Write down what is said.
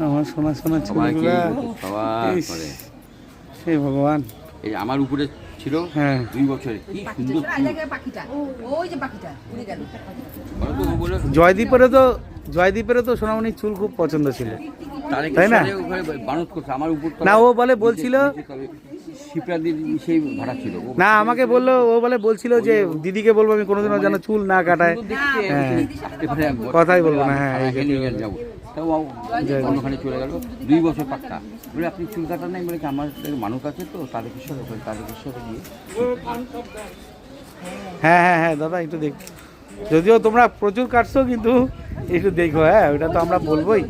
আমার সোনা সোনা ছেলেগুলা সেই ভগবান। এই আমার উপরে ছিল 2 বছরে, কি সুন্দর পাখিটা, ওই যে পাখিটা উড়ে গেল। জয়দীপেরও তো সোনামণির চুল খুব পছন্দ ছিল, তাই না? আমার উপর না, ও বলছিল সেই ভাড়া ছিল না, আমাকে বললো, ও বলছিল যে দিদিকে বলবো আমি কোনোদিনও যেন চুল না কাটায়। কথাই বলবো না। যাবো, ওখানে চলে গেল 2 বছর পাক্কা। বলে আপনি চুল কাটা নাই? বলে কি আমার মানুষ আছে তো তারকেশ্বরে গিয়ে। হ্যাঁ দাদা একটু দেখ, যদিও তোমরা প্রচুর কাটছো কিন্তু একটু দেখো। ওটা তো আমরা বলবোই।